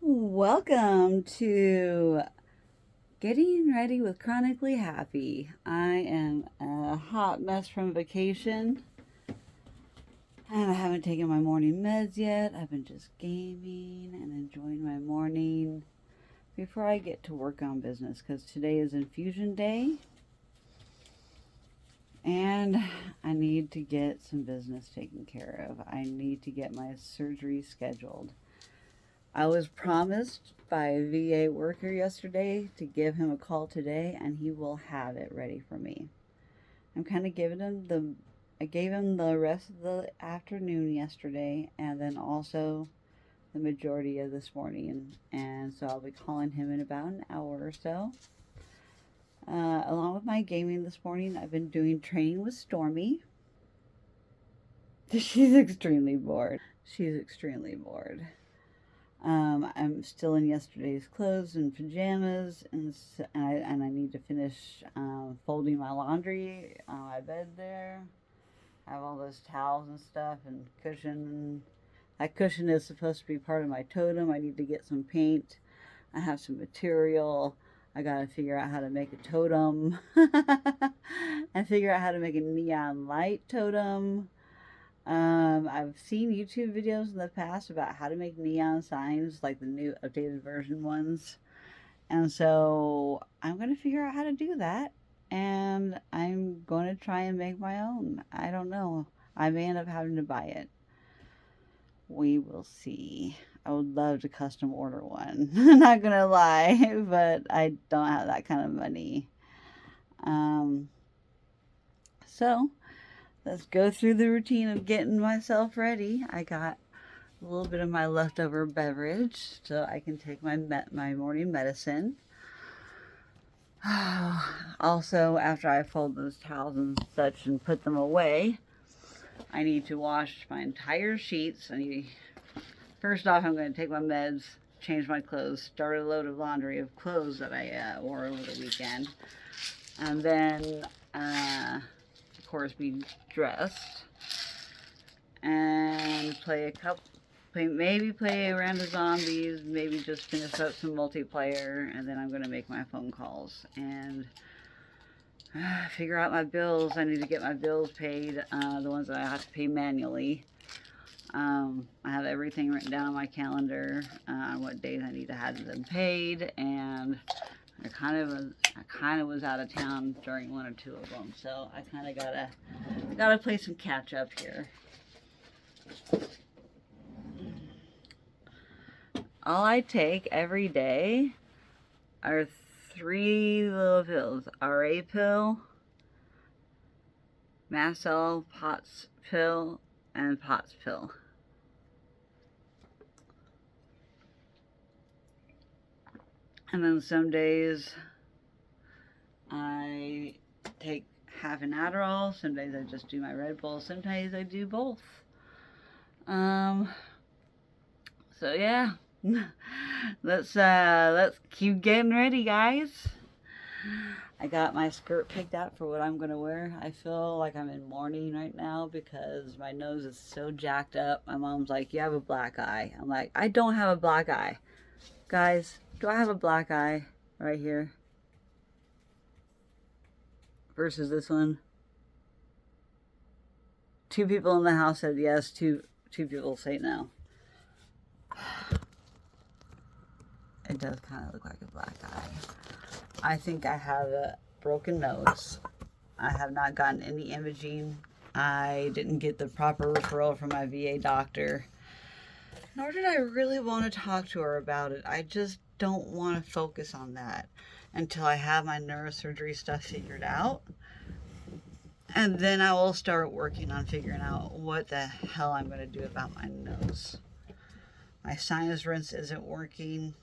Welcome to Getting Ready with Chronically Happy. I am a hot mess from vacation and I haven't taken my morning meds yet. I've been just gaming and enjoying my morning before I get to work on business because today is infusion day and I need to get some business taken care of. I need to get my surgery scheduled. I was promised by a VA worker yesterday to give him a call today and he will have it ready for me. I'm kind of giving him I gave him the rest of the afternoon yesterday and then also the majority of this morning. And so I'll be calling him in about an hour or so. Along with my gaming this morning, I've been doing training with Stormy. She's extremely bored. I'm still in yesterday's clothes and pajamas, and I need to finish folding my laundry on my bed there. I have all those towels and stuff and cushion. That cushion is supposed to be part of my totem. I need to get some paint. I have some material. I gotta figure out how to make a totem and figure out how to make a neon light totem. I've seen YouTube videos in the past about how to make neon signs, like the new updated version ones. And so I'm going to figure out how to do that. And I'm going to try and make my own. I don't know. I may end up having to buy it. We will see. I would love to custom order one. Not going to lie, but I don't have that kind of money. So let's go through the routine of getting myself ready. I got a little bit of my leftover beverage so I can take my morning medicine. Also, after I fold those towels and such and put them away, I need to wash my entire sheets. First off, I'm going to take my meds, change my clothes, start a load of laundry of clothes that I wore over the weekend, and then of course be dressed and maybe play a round of zombies, maybe just finish up some multiplayer, and then I'm going to make my phone calls and figure out my bills. I need to get my bills paid, the ones that I have to pay manually. I have everything written down on my calendar on what days I need to have them paid, and I kind of was out of town during one or two of them, so I kind of gotta play some catch up here. All I take every day are 3 little pills: RA pill, Mast-Cell POTS pill, and POTS pill. And then some days I take half an Adderall. Some days I just do my Red Bull. Sometimes I do both. So yeah, let's keep getting ready, guys. I got my skirt picked out for what I'm gonna wear. I feel like I'm in mourning right now because my nose is so jacked up. My mom's like, "You have a black eye." I'm like, "I don't have a black eye." Guys, do I have a black eye right here? Versus this one. 2 people in the house said yes, two people say no. It does kind of look like a black eye. I think I have a broken nose. I have not gotten any imaging. I didn't get the proper referral from my VA doctor. Nor did I really want to talk to her about it. I just don't want to focus on that until I have my neurosurgery stuff figured out. And then I will start working on figuring out what the hell I'm going to do about my nose. My sinus rinse isn't working,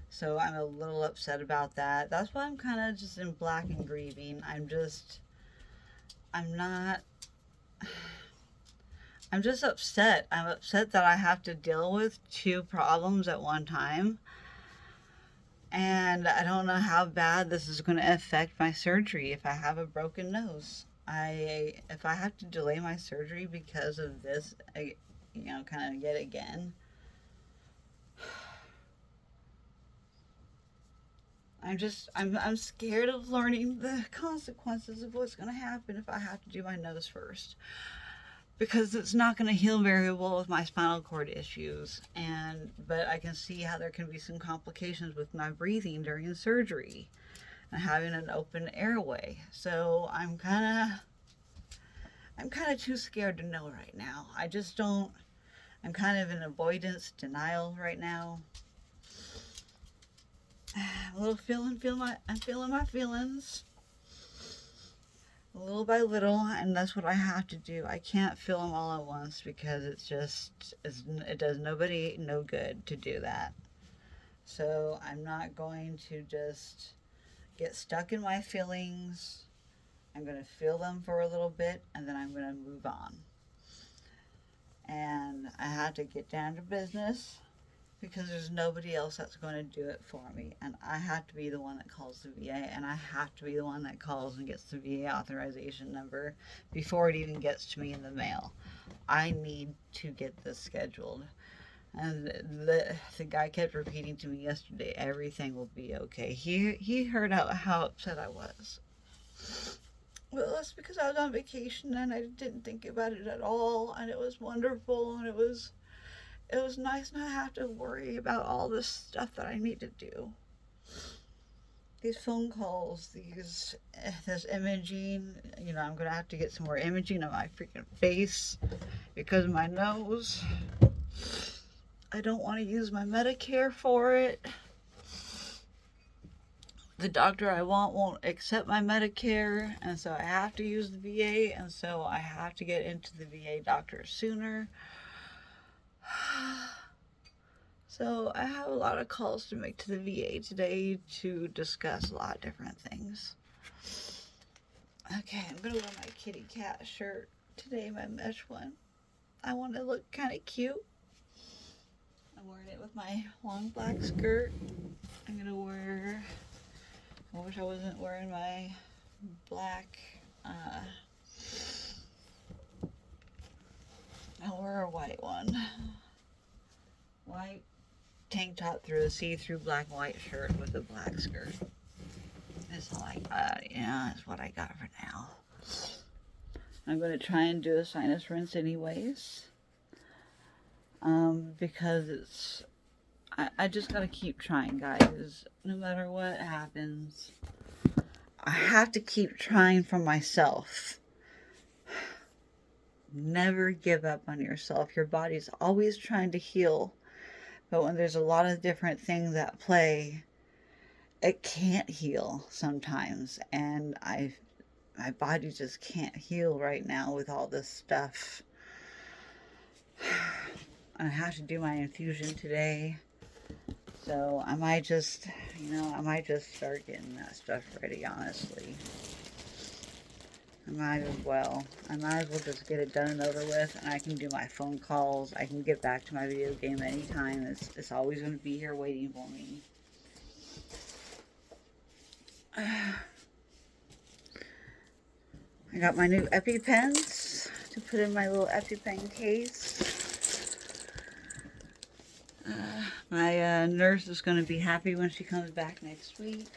so I'm a little upset about that. That's why I'm kind of just in black and grieving. I'm just upset. I'm upset that I have to deal with 2 problems at one time. And I don't know how bad this is going to affect my surgery if I have a broken nose. If I have to delay my surgery because of this, kind of yet again, I'm scared of learning the consequences of what's going to happen if I have to do my nose first, because it's not going to heal very well with my spinal cord issues. But I can see how there can be some complications with my breathing during surgery and having an open airway. So I'm kind of too scared to know right now. I just don't. I'm kind of in avoidance denial right now. A little I'm feeling my feelings little by little, and that's what I have to do. I can't feel them all at once because it does nobody no good to do that. So I'm not going to just get stuck in my feelings. I'm going to feel them for a little bit, and then I'm going to move on. And I have to get down to business, because there's nobody else that's going to do it for me. And I have to be the one that calls the VA, and I have to be the one that calls and gets the VA authorization number before it even gets to me in the mail. I need to get this scheduled. And the guy kept repeating to me yesterday, everything will be okay. He heard how upset I was. Well, that's because I was on vacation and I didn't think about it at all, and it was wonderful, and it was nice not have to worry about all this stuff that I need to do. These phone calls, this imaging, I'm going to have to get some more imaging of my freaking face because of my nose. I don't want to use my Medicare for it. The doctor I want won't accept my Medicare, and so I have to use the VA, and so I have to get into the VA doctor sooner. So I have a lot of calls to make to the VA today to discuss a lot of different things. Okay, I'm going to wear my kitty cat shirt today, my mesh one. I want to look kind of cute. I'm wearing it with my long black skirt. I'm going to wear... I wish I wasn't wearing my black... I'll wear a white one. White tank top through a see-through black and white shirt with a black skirt. It's like that, that's what I got for now. I'm going to try and do a sinus rinse anyways. Because I just got to keep trying, guys. No matter what happens, I have to keep trying for myself. Never give up on yourself. Your body's always trying to heal. But when there's a lot of different things at play, it can't heal sometimes. And my body just can't heal right now with all this stuff. I have to do my infusion today. So I might just start getting that stuff ready, honestly. I might as well just get it done and over with, and I can do my phone calls. I can get back to my video game anytime. It's always going to be here waiting for me. I got my new EpiPens to put in my little EpiPen case. My nurse is going to be happy when she comes back next week.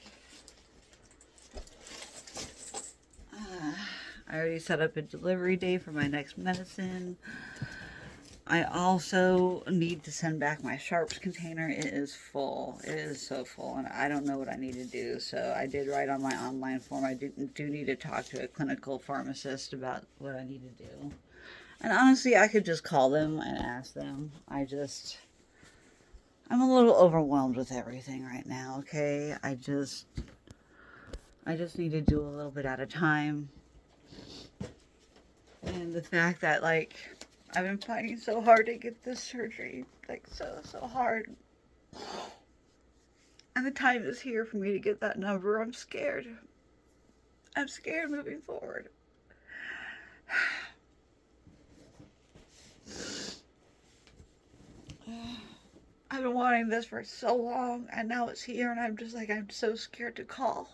I already set up a delivery day for my next medicine. I also need to send back my sharps container. It is full. It is so full, and I don't know what I need to do. So I did write on my online form. I do need to talk to a clinical pharmacist about what I need to do. And honestly, I could just call them and ask them. I'm a little overwhelmed with everything right now, okay? I just need to do a little bit at a time. And the fact that, I've been fighting so hard to get this surgery, so hard. And the time is here for me to get that number. I'm scared. I'm scared moving forward. I've been wanting this for so long, and now it's here, and I'm so scared to call.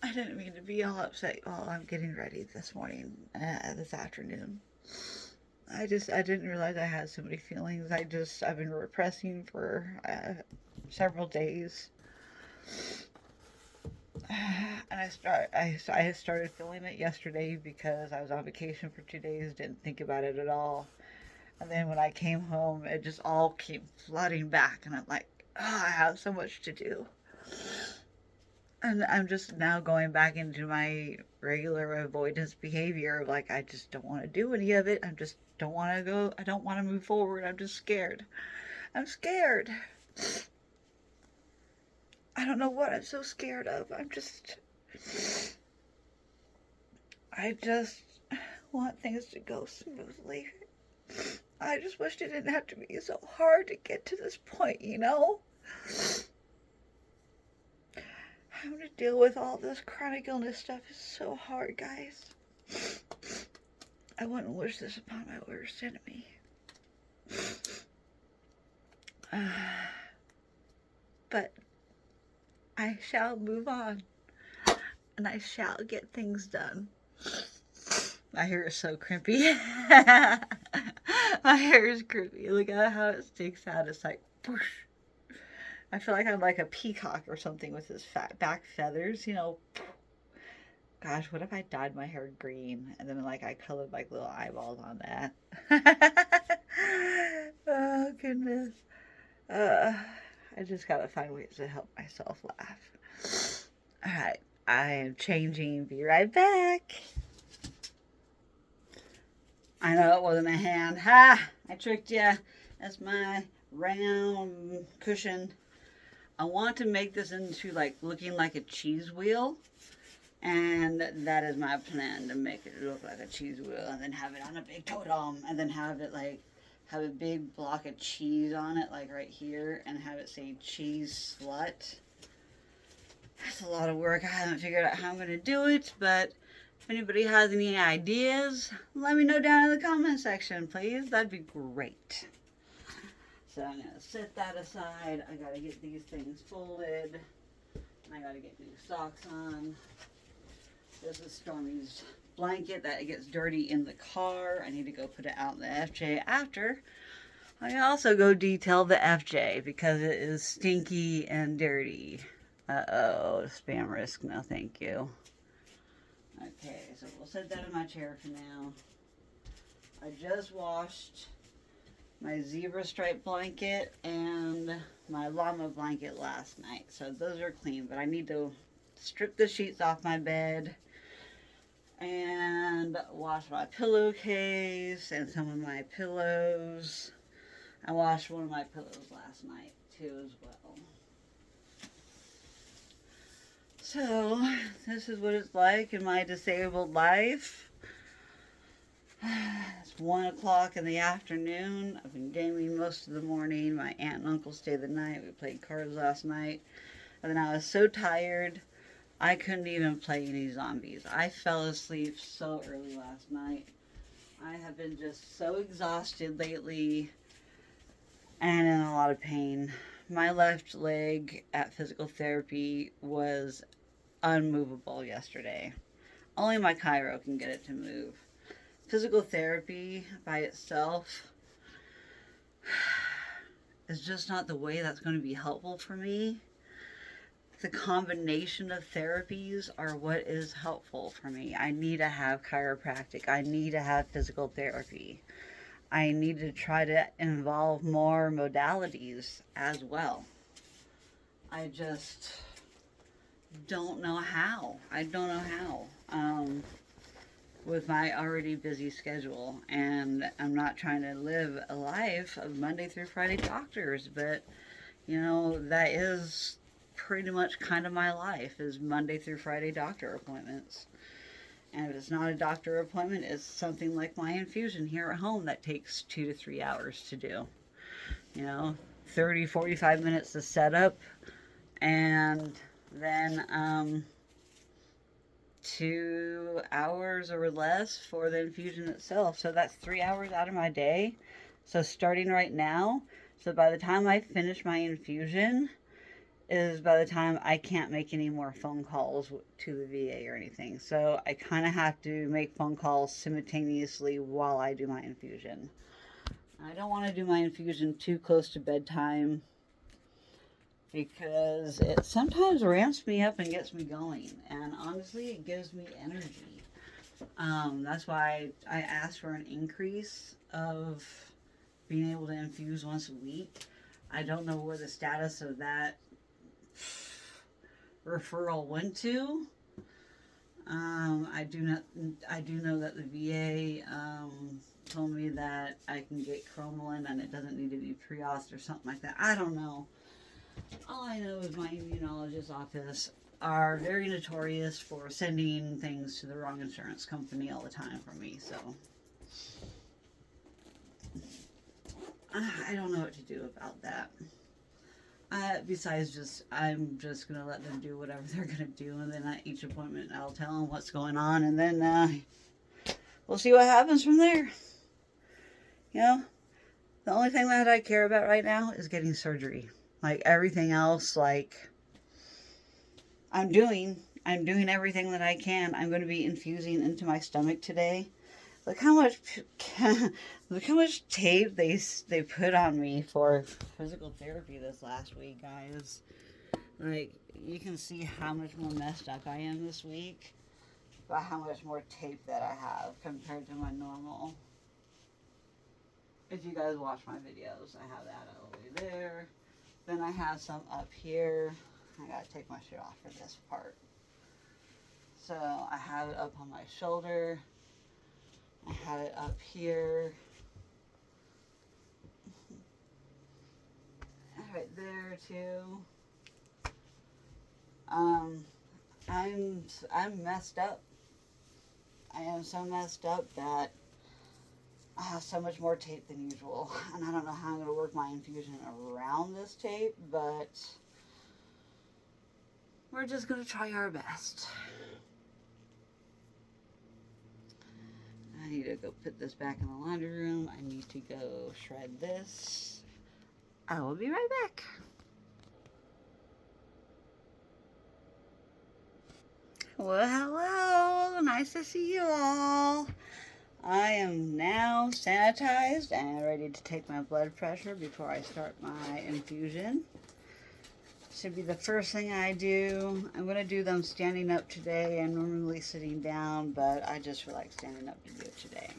I didn't mean to be all upset while I'm getting ready this afternoon. I didn't realize I had so many feelings. I've been repressing for several days. And I started feeling it yesterday because I was on vacation for 2 days, didn't think about it at all. And then when I came home, it just all came flooding back, and I'm like, oh, I have so much to do. And I'm just now going back into my regular avoidance behavior. Like, I just don't want to do any of it. I just don't want to go. I don't want to move forward. I'm just scared. I'm scared. I don't know what I'm so scared of. I just want things to go smoothly. I just wished it didn't have to be so hard to get to this point, you know? Having to deal with all this chronic illness stuff is so hard, guys. I wouldn't wish this upon my worst enemy. But I shall move on, and I shall get things done. My hair is so crimpy. My hair is crimpy. Look at how it sticks out. It's like, whoosh. I feel like I'm like a peacock or something with his fat back feathers, you know. Gosh, what if I dyed my hair green and then like I colored like little eyeballs on that? Oh, goodness. I just gotta find ways to help myself laugh. Alright, I am changing. Be right back. I know it wasn't a hand. Ha! I tricked you. That's my round cushion. I want to make this into like looking like a cheese wheel. And that is my plan, to make it look like a cheese wheel and then have it on a big totem and then have it like have a big block of cheese on it like right here and have it say cheese slut. That's a lot of work. I haven't figured out how I'm going to do it, but if anybody has any ideas, let me know down in the comment section, please. That'd be great. So I'm going to set that aside. I got to get these things folded. I got to get new socks on. This is Stormy's blanket that gets dirty in the car. I need to go put it out in the FJ after. I also go detail the FJ because it is stinky and dirty. Uh-oh, spam risk. No, thank you. Okay, so we'll set that in my chair for now. I just washed my zebra stripe blanket and my llama blanket last night. So those are clean, but I need to strip the sheets off my bed and wash my pillowcase and some of my pillows. I washed one of my pillows last night too as well. So this is what it's like in my disabled life. It's 1 o'clock in the afternoon. I've been gaming most of the morning. My aunt and uncle stayed the night. We played cards last night. And then I was so tired, I couldn't even play any zombies. I fell asleep so early last night. I have been just so exhausted lately and in a lot of pain. My left leg at physical therapy was unmovable yesterday. Only my chiro can get it to move. Physical therapy by itself is just not the way that's going to be helpful for me. The combination of therapies are what is helpful for me. I need to have chiropractic. I need to have physical therapy. I need to try to involve more modalities as well. I just don't know how. I don't know how. With my already busy schedule, and I'm not trying to live a life of Monday through Friday doctors, but you know, that is pretty much kind of my life, is Monday through Friday doctor appointments. And if it's not a doctor appointment, it's something like my infusion here at home that takes 2 to 3 hours to do. You know, 30, 45 minutes to set up, and then 2 hours or less for the infusion itself. So that's 3 hours out of my day. So starting right now, so by the time I finish my infusion, is by the time I can't make any more phone calls to the VA or anything. So I kind of have to make phone calls simultaneously while I do my infusion. I don't want to do my infusion too close to bedtime because it sometimes ramps me up and gets me going. And honestly, it gives me energy. That's why I asked for an increase of being able to infuse once a week. I don't know where the status of that referral went to. I do not. I do know that the VA told me that I can get cromolyn and it doesn't need to be pre-auth or something like that. I don't know. All I know is my immunologist office are very notorious for sending things to the wrong insurance company all the time for me. So I don't know what to do about that. Besides just, I'm just going to let them do whatever they're going to do. And then at each appointment, I'll tell them what's going on. And then we'll see what happens from there. You know, the only thing that I care about right now is getting surgery. Like everything else, like I'm doing everything that I can. I'm going to be infusing into my stomach today. Look how much tape they put on me for physical therapy this last week, guys. Like, you can see how much more messed up I am this week by how much more tape that I have compared to my normal. If you guys watch my videos, I have that all the way there. Then I have some up here. I gotta take my shit off for this part. So I have it up on my shoulder. I have it up here. Right there too. I'm messed up. I am so messed up that I have so much more tape than usual, and I don't know how I'm going to work my infusion around this tape, but we're just going to try our best. I need to go put this back in the laundry room. I need to go shred this. I will be right back. Well, hello. Nice to see you all. I am now sanitized and ready to take my blood pressure before I start my infusion. Should be the first thing I do. I'm going to do them standing up today. I'm normally sitting down, but I just feel like standing up to do it today.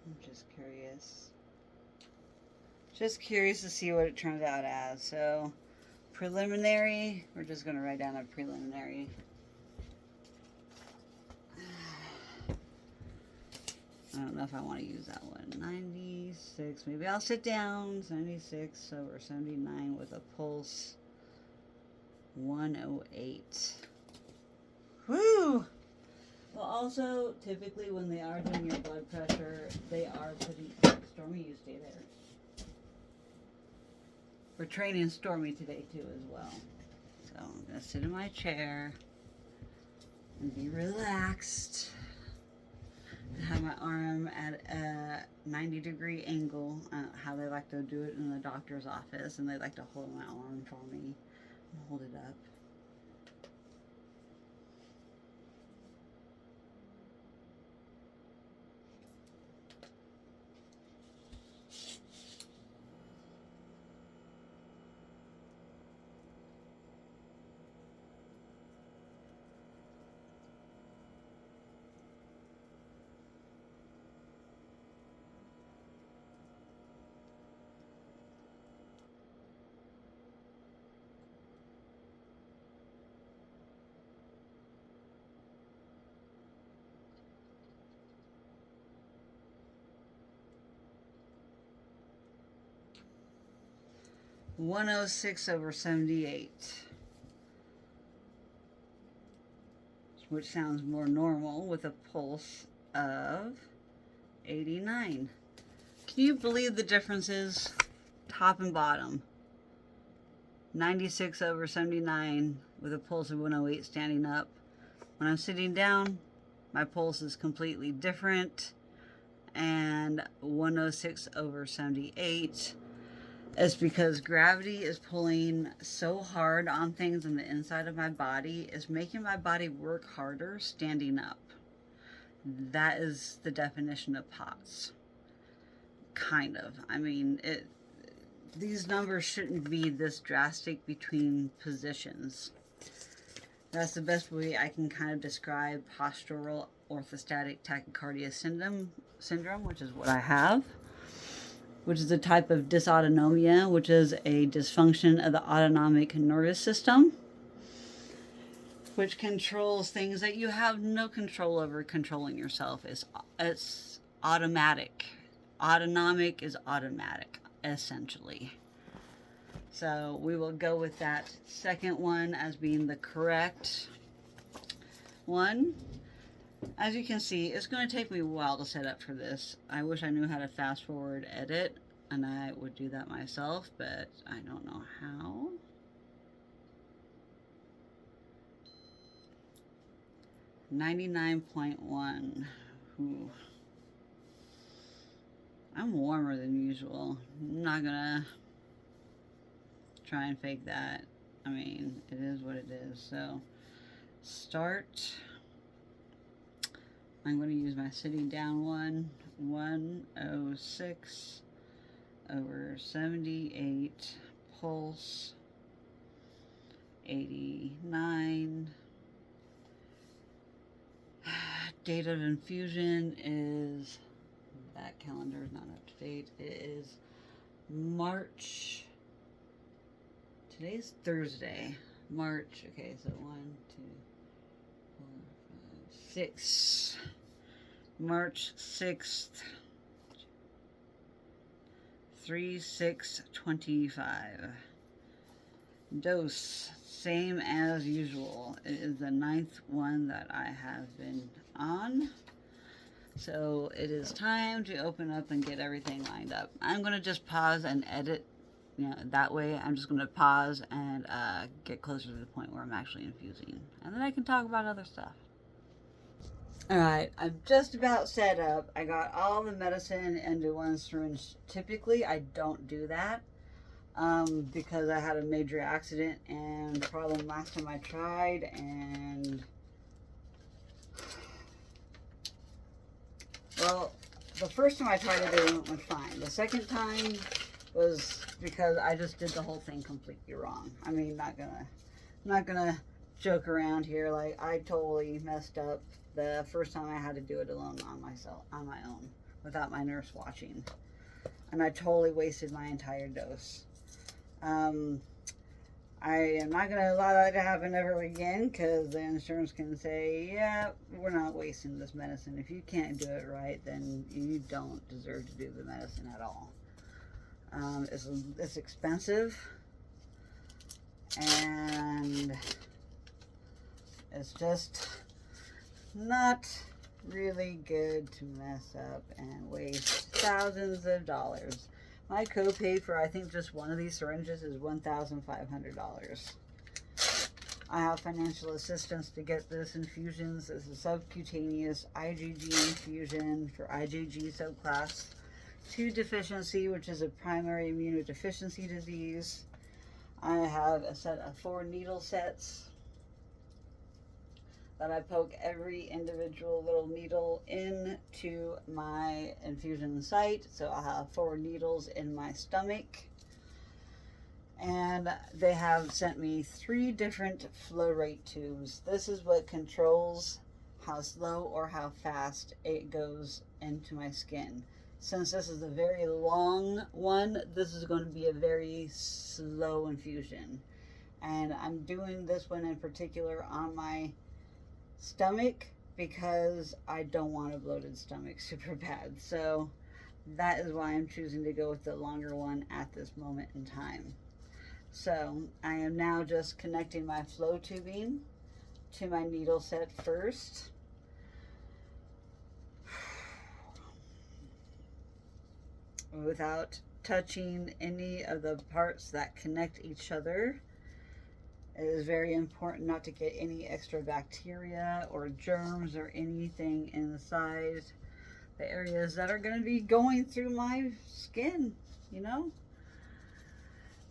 I'm just curious. Just curious to see what it turns out as. So, preliminary, we're just going to write down a preliminary. I don't know if I want to use that one. 96, maybe I'll sit down. 76 over 79 with a pulse 108. Woo! Well, also, typically when they are doing your blood pressure, they are putting... Stormy, you stay there. We're training Stormy today, too, as well. So I'm going to sit in my chair and be relaxed. And have my arm at a 90-degree angle, how they like to do it in the doctor's office, and they like to hold my arm for me and hold it up. 106/78, which sounds more normal with a pulse of 89. Can you believe the differences? Top and bottom. 96/79 with a pulse of 108 standing up. When I'm sitting down, my pulse is completely different. And 106/78 is because gravity is pulling so hard on things on the inside of my body, is making my body work harder standing up. That is the definition of POTS. Kind of. I mean, these numbers shouldn't be this drastic between positions. That's the best way I can kind of describe postural orthostatic tachycardia syndrome, which is what I have, which is a type of dysautonomia, which is a dysfunction of the autonomic nervous system, which controls things that you have no control over controlling yourself. It's automatic. Autonomic is automatic, essentially. So we will go with that second one as being the correct one. As you can see, it's going to take me a while to set up for this. I wish I knew how to fast forward edit, and I would do that myself, but I don't know how. .1. Ooh. I'm warmer than usual. I'm not gonna try and fake that. I mean, it is what it is. So, start. I'm going to use my sitting down one. 106/78. Pulse 89. Date of infusion is, that calendar is not up to date. It is March. Today's Thursday. March. Okay, so 1, 2, 4, 5, 6. March 6th. 3/6/25. Dose, same as usual. It is the 9th one that I have been on. So it is time to open up and get everything lined up. I'm going to just pause and edit. You know, that way I'm just going to pause and get closer to the point where I'm actually infusing. And then I can talk about other stuff. Alright, I'm just about set up. I got all the medicine into one syringe. Typically, I don't do that because I had a major accident and problem last time I tried, and well, the first time I tried it, it went fine. The second time was because I just did the whole thing completely wrong. I mean, not gonna joke around here. Like, I totally messed up the first time I had to do it alone on my own, without my nurse watching, and I totally wasted my entire dose. I am not gonna allow that to happen ever again, because the insurance can say, yeah, we're not wasting this medicine. If you can't do it right, then you don't deserve to do the medicine at all. It's expensive, and it's just not really good to mess up and waste thousands of dollars. My copay for, I think, just one of these syringes is $1,500. I have financial assistance to get this infusions. This is subcutaneous IGG infusion for IgG subclass 2 deficiency, which is a primary immunodeficiency disease. I have a set of 4 needle sets that I poke every individual little needle into my infusion site. So I have 4 needles in my stomach. And they have sent me 3 different flow rate tubes. This is what controls how slow or how fast it goes into my skin. Since this is a very long one, this is going to be a very slow infusion. And I'm doing this one in particular on my stomach because I don't want a bloated stomach super bad. So that is why I'm choosing to go with the longer one at this moment in time. So I am now just connecting my flow tubing to my needle set first. Without touching any of the parts that connect each other. It is very important not to get any extra bacteria or germs or anything inside the areas that are going to be going through my skin, you know?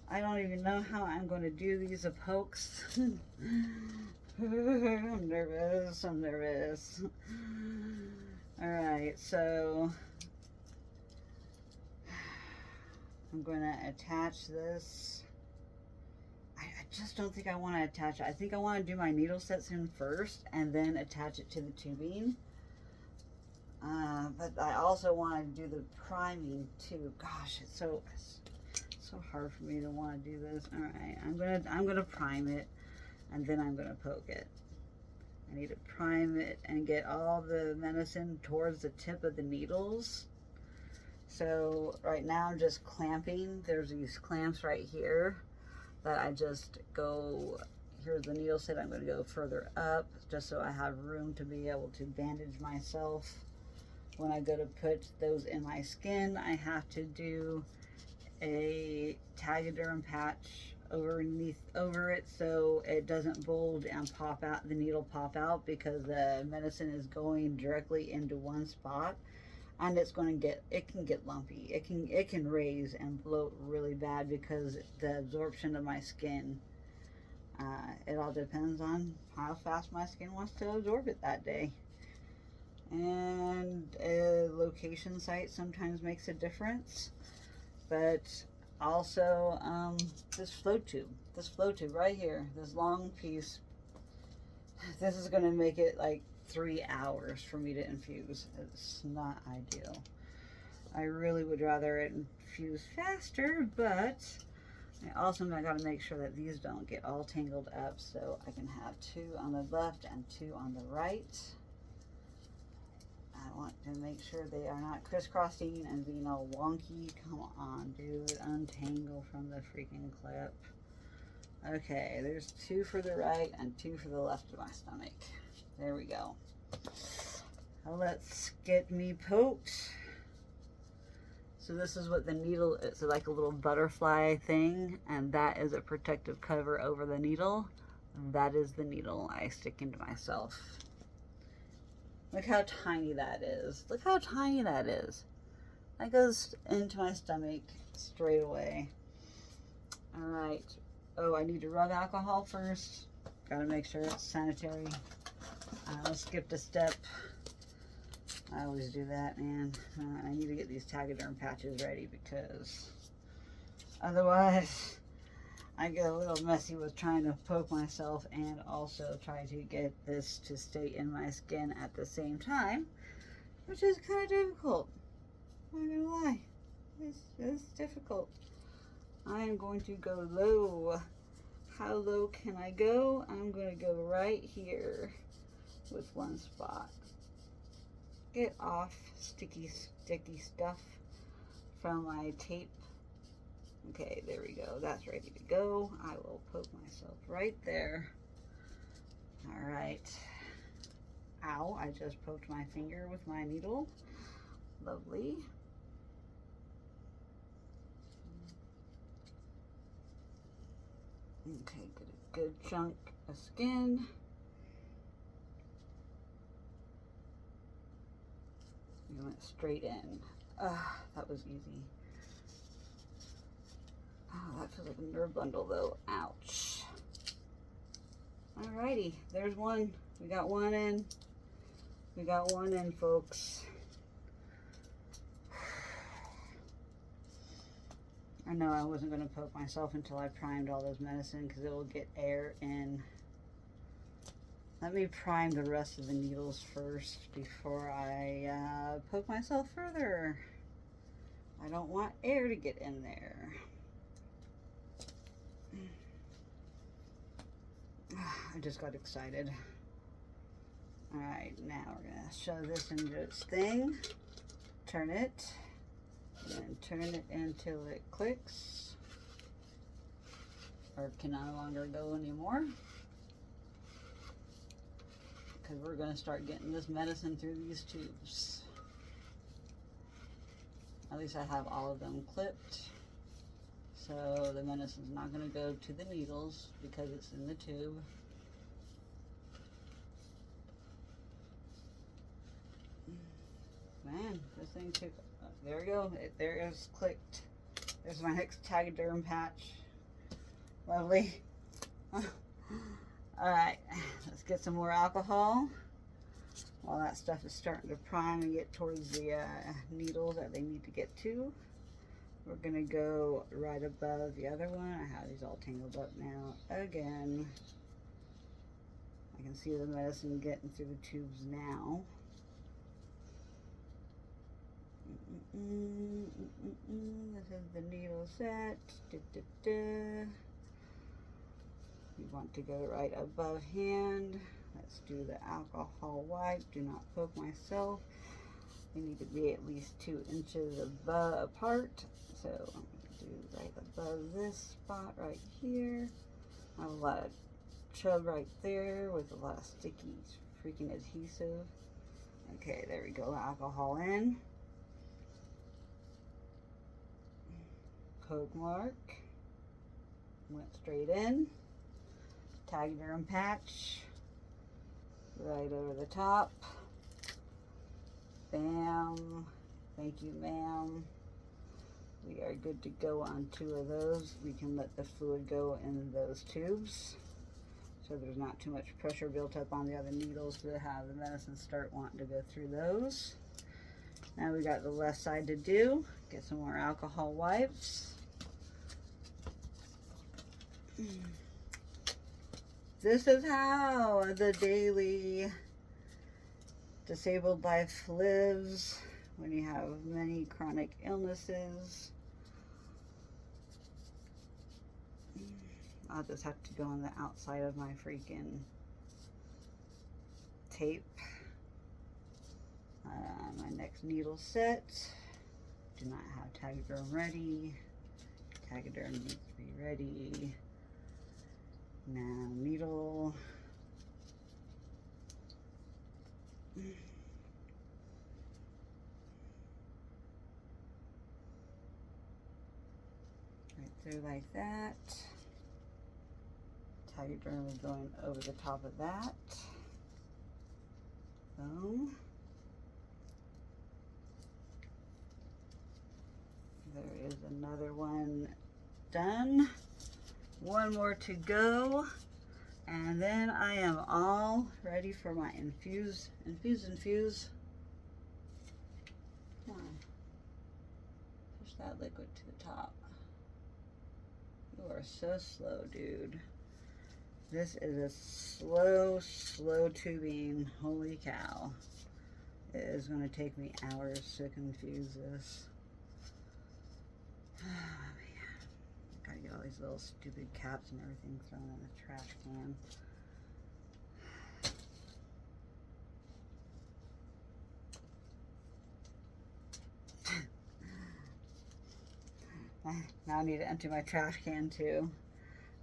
I don't even know how I'm going to do these pokes. I'm nervous. All right, so I'm going to attach this. I just don't think I want to attach it. I think I want to do my needle sets in first and then attach it to the tubing. But I also want to do the priming too. Gosh, it's so hard for me to want to do this. All right, I'm gonna prime it, and then I'm gonna poke it. I need to prime it and get all the medicine towards the tip of the needles. So right now I'm just clamping. There's these clamps right here that I just go. Here's the needle set. I'm going to go further up just so I have room to be able to bandage myself. When I go to put those in my skin, I have to do a Tegaderm patch over it so it doesn't bulge and pop out, the needle pop out, because the medicine is going directly into one spot, and it can get lumpy. It can raise and bloat really bad because the absorption of my skin. It all depends on how fast my skin wants to absorb it that day. And a location site sometimes makes a difference. But also this flow tube right here, this long piece, this is going to make it like 3 hours for me to infuse. It's not ideal. I really would rather it infuse faster, but I also got to make sure that these don't get all tangled up, so I can have 2 on the left and 2 on the right. I want to make sure they are not crisscrossing and being all wonky. Come on, dude, untangle from the freaking clip. Okay, there's 2 for the right and 2 for the left of my stomach. There we go. Now let's get me poked. So this is what the needle is, like a little butterfly thing, and that is a protective cover over the needle. That is the needle I stick into myself. Look how tiny that is. Look how tiny that is. That goes into my stomach straight away. All right. Oh, I need to rub alcohol first. Gotta make sure it's sanitary. I skipped a step. I always do that, man. I need to get these Tegaderm patches ready because otherwise I get a little messy with trying to poke myself and also try to get this to stay in my skin at the same time, which is kind of difficult. I'm not gonna lie. It's difficult. I am going to go low. How low can I go? I'm going to go right here with one spot. Get off sticky stuff from my tape. Okay, there we go. That's ready to go. I will poke myself right there. All right. Ow, I just poked my finger with my needle. Lovely. Okay, get a good chunk of skin. We went straight in. That was easy. Oh, that feels like a nerve bundle though. Ouch. Alrighty, there's one. We got one in. We got one in, folks. I know I wasn't going to poke myself until I primed all those medicine because it will get air in. Let me prime the rest of the needles first before I poke myself further. I don't want air to get in there. I just got excited. Alright, now we're going to shove this into its thing. Turn it. And turn it until it clicks. or can no longer go anymore. Because we're going to start getting this medicine through these tubes. At least I have all of them clipped. So the medicine's not going to go to the needles because it's in the tube. Man, this thing took, there we go, there it is, clicked. There's my next Tagaderm patch. Lovely. Alright, let's get some more alcohol. While that stuff is starting to prime and get towards the needles that they need to get to, we're going to go right above the other one. I have these all tangled up now again. I can see the medicine getting through the tubes now. This is the needle set. You want to go right above hand. Let's do the alcohol wipe. Do not poke myself. They need to be at least 2 inches apart. So I'm going to do right above this spot right here. I have a lot of chub right there with a lot of sticky freaking adhesive. Okay, there we go. Alcohol in. Poke mark. Went straight in. Tagaderm patch. Right over the top. Bam. Thank you, ma'am. We are good to go on 2 of those. We can let the fluid go in those tubes, so there's not too much pressure built up on the other needles to have the medicine start wanting to go through those. Now we got the left side to do. Get some more alcohol wipes. This is how the daily disabled life lives when you have many chronic illnesses. I'll just have to go on the outside of my freaking tape. My next needle set. Do not have Tagaderm ready. Tagaderm needs to be ready. Now needle. Right through like that. Tagaderm is going over the top of that. Boom. There is another one done. One more to go. And then I am all ready for my infuse. Infuse. Come on. Push that liquid to the top. You are so slow, dude. This is a slow tubing. Holy cow. It is going to take me hours to confuse this. Oh, man. Gotta get all these little stupid caps and everything thrown in the trash can. Now I need to empty my trash can too.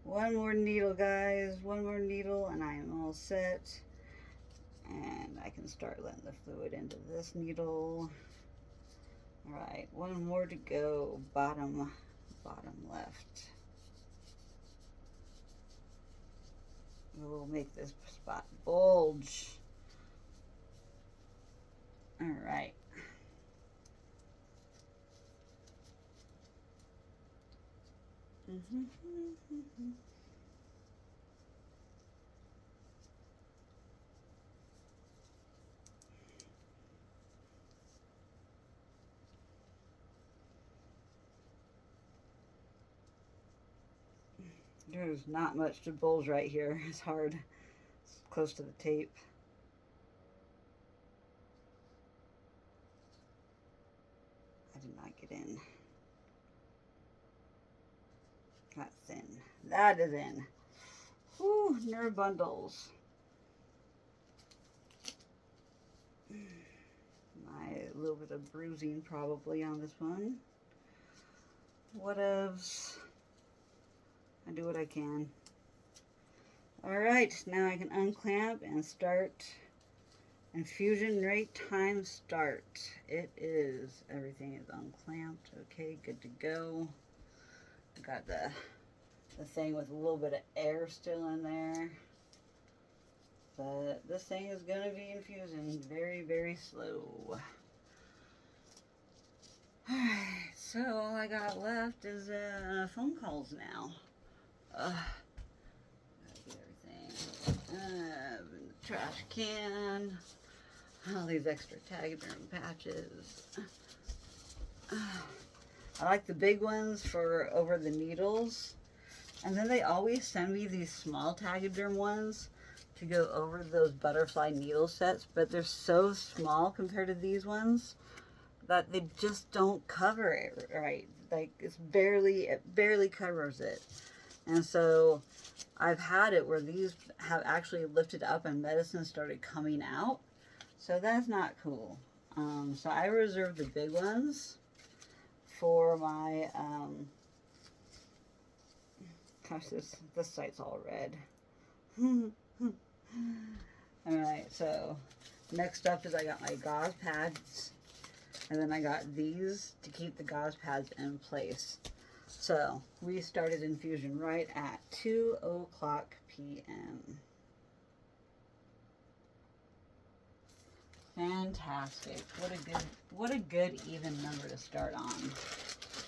One more needle, guys. One more needle and I am all set. And I can start letting the fluid into this needle. Alright, one more to go. Bottom left. We'll make this spot bulge. Alright. There's not much to bulge right here. It's hard. It's close to the tape. I did not get in. That's in. That is in. Whew, nerve bundles. A little bit of bruising probably on this one. Whatevs. I do what I can. Alright, now I can unclamp and start. Infusion rate time start. It is. Everything is unclamped. Okay, good to go. I got the thing with a little bit of air still in there. But this thing is going to be infusing very, very slow. Alright, so all I got left is phone calls now. Gotta get everything in the trash can. All these extra Taxiderm patches. I like the big ones for over the needles. And then they always send me these small Taxiderm ones to go over those butterfly needle sets, but they're so small compared to these ones that they just don't cover it right. Like it barely covers it. And so I've had it where these have actually lifted up and medicine started coming out. So that's not cool. So I reserved the big ones for my, gosh, this site's all red. Alright, so next up is I got my gauze pads, and then I got these to keep the gauze pads in place. So we started infusion right at 2:00 p.m. Fantastic. What a good even number to start on.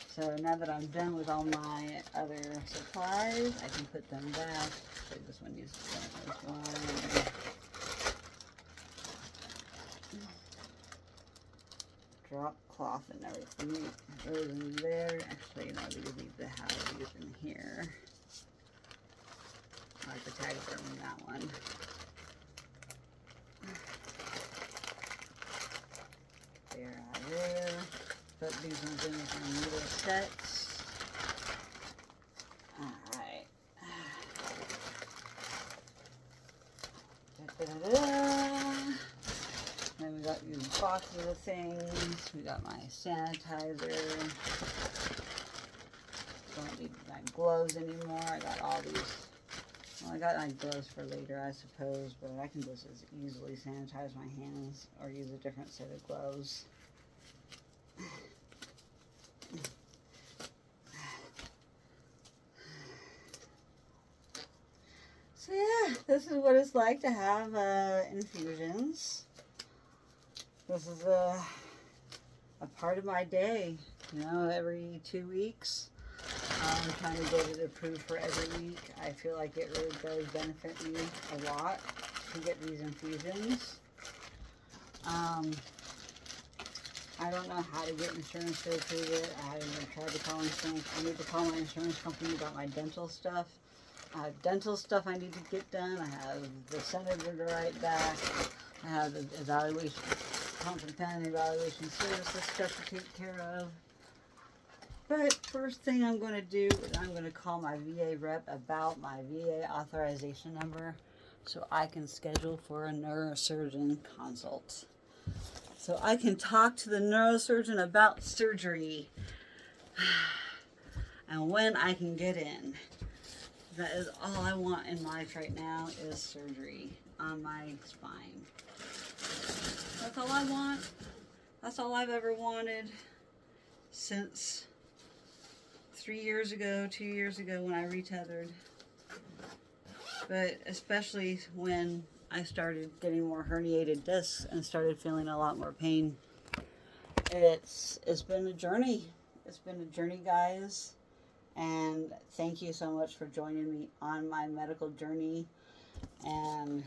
So now that I'm done with all my other supplies, I can put them back. So this one needs to go this one. Drop cloth and everything goes in there. Actually, no, these need to have these in here. I like the Taxiderm in that one. There. Put these ones in with my needle sets. Alright. Then we got these boxes of things. We got my sanitizer. Don't need my gloves anymore. I got all these. Well, I got my gloves for later, I suppose, but I can just as easily sanitize my hands or use a different set of gloves. So yeah, this is what it's like to have infusions. This is a part of my day, you know, every 2 weeks. I'm trying to get it approved for every week. I feel like it really does benefit me a lot to get these infusions. I don't know how to get insurance to approve it. I haven't even tried to call insurance. I need to call my insurance company about my dental stuff. I have dental stuff I need to get done. I have the senator to write back. I have the evaluation, companion evaluation services stuff to take care of. But first thing I'm going to do is I'm going to call my VA rep about my VA authorization number so I can schedule for a neurosurgeon consult. So I can talk to the neurosurgeon about surgery and when I can get in. That is all I want in life right now is surgery on my spine. That's all I want. That's all I've ever wanted since 3 years ago, 2 years ago when I retethered. But especially when I started getting more herniated discs and started feeling a lot more pain. It's been a journey. It's been a journey, guys. And thank you so much for joining me on my medical journey and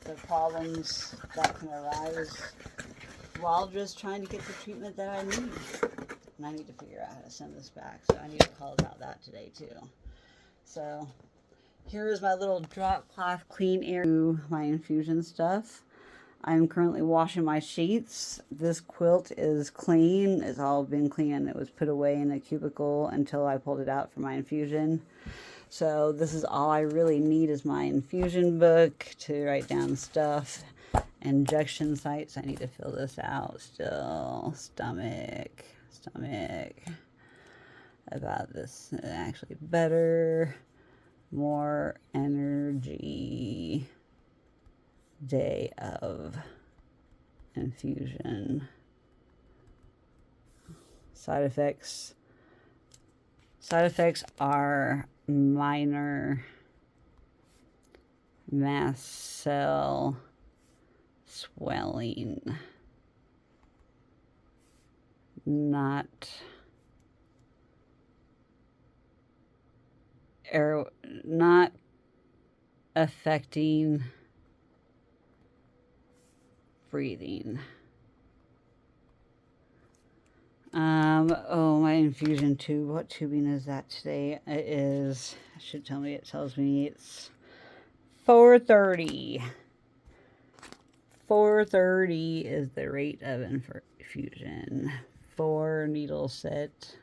the problems that can arise while just trying to get the treatment that I need. And I need to figure out how to send this back, so I need to call about that today too. So here is my little drop cloth clean air to my infusion stuff. I'm currently washing my sheets. This quilt is clean. It's all been clean. It was put away in a cubicle until I pulled it out for my infusion. So this is all I really need is my infusion book to write down stuff. Injection sites. I need to fill this out still. Stomach. About this actually better. more energy day of infusion. Side effects are minor mast cell swelling, not affecting breathing. Oh, my infusion tube. What tubing is that today? It is, it should tell me, it tells me it's 430. 430 is the rate of infusion. 4 needle set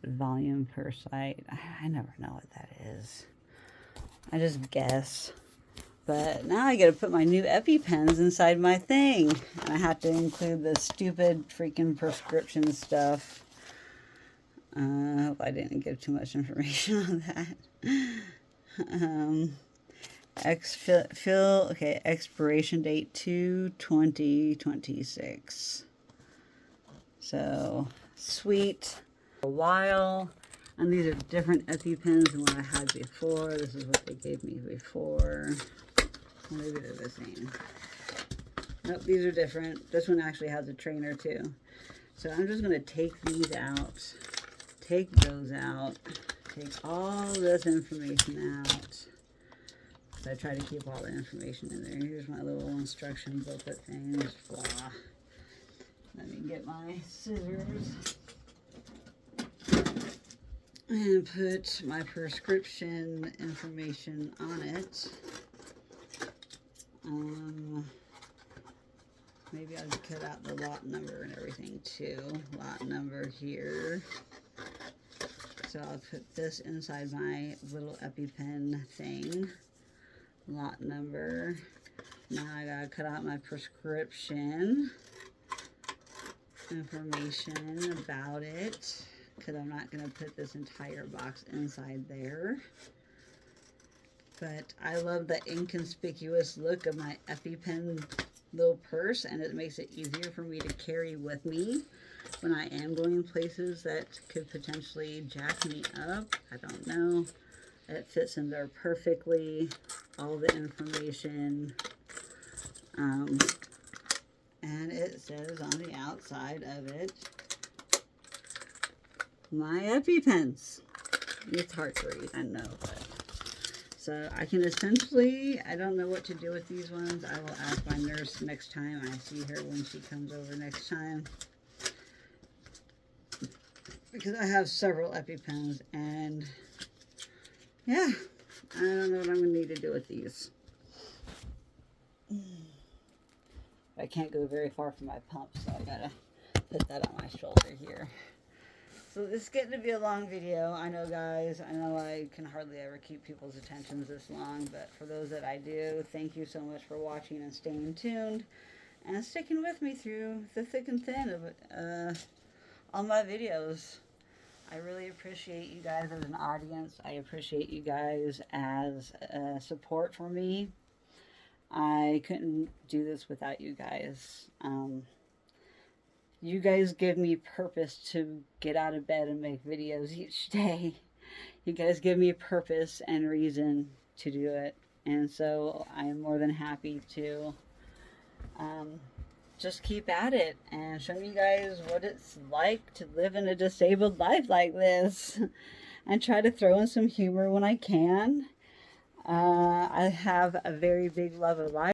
volume per site. I never know what that is. I just guess. But now I gotta put my new EpiPens inside my thing. And I have to include the stupid freaking prescription stuff. I hope I didn't give too much information on that. Okay, expiration date 2/20/26. So, sweet. A while. And these are different EpiPens than what I had before. This is what they gave me before. Maybe they're the same. Nope, these are different. This one actually has a trainer too. So I'm just going to take these out, take those out, take all this information out. So I try to keep all the information in there. Here's my little instruction booklet things. Blah. Let me get my scissors and put my prescription information on it. Maybe I'll cut out the lot number and everything too. Lot number here. So I'll put this inside my little EpiPen thing. Lot number. Now I gotta cut out my prescription information about it, because I'm not gonna put this entire box inside there. But I love the inconspicuous look of my EpiPen little purse, and it makes it easier for me to carry with me when I am going places that could potentially jack me up. I don't know. It fits in there perfectly. All the information. And it says on the outside of it, my EpiPens. It's hard to read, I know, but. So I can essentially, I don't know what to do with these ones. I will ask my nurse next time I see her when she comes over next time. Because I have several EpiPens and yeah, I don't know what I'm going to need to do with these. I can't go very far from my pump, so I got to put that on my shoulder here. So this is getting to be a long video. I know, guys. I know I can hardly ever keep people's attentions this long, but for those that I do, thank you so much for watching and staying tuned and sticking with me through the thick and thin of all my videos. I really appreciate you guys as an audience. I appreciate you guys as support for me. I couldn't do this without you guys. You guys give me purpose to get out of bed and make videos each day. You guys give me purpose and reason to do it. And so I am more than happy to just keep at it and show you guys what it's like to live in a disabled life like this. And try to throw in some humor when I can. I have a very big love of life.